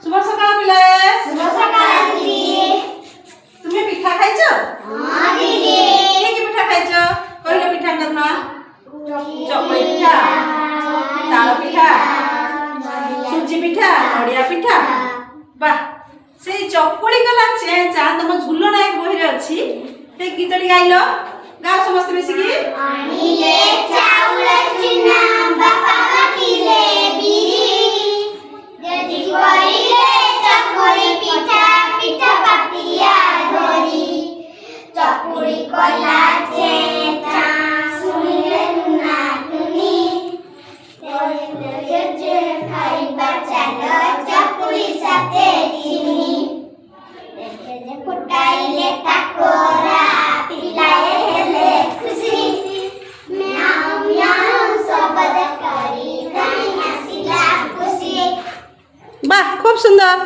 শুভ সকাল পিলে। শুভ সকাল দিদি। তুমি পিঠা খাইছ? হ্যাঁ দিদি। কি পিঠা খাইছ? কইলো পিঠা করনা। চকুলি পিঠা, তাল পিঠা, সুজি পিঠা, নড়িয়া পিঠা। বাহ, সেই চকুলি গলা চা তম ঝুল নায়ক বহিরে ଅଛି। সেই গীতটি গাইল, গাও সমস্ত মিশিকি। আনিলে চাউল চিনা বাপা বাটিলে বিরি যদি করিলে চকুলি পিঠা পিঠা পাতিয়া ধরি চকুলি কলা চেতা শুনলেন না তুমি যে খাইবা চালো চকুলি সাথে চিনি দেখে যে ফুটাইলে টাকরা পিলায়ে হেলে খুশি মিয়াও মিয়াও শব্দ করি গাই হাসিলা খুশি। বাহ, খুব সুন্দর।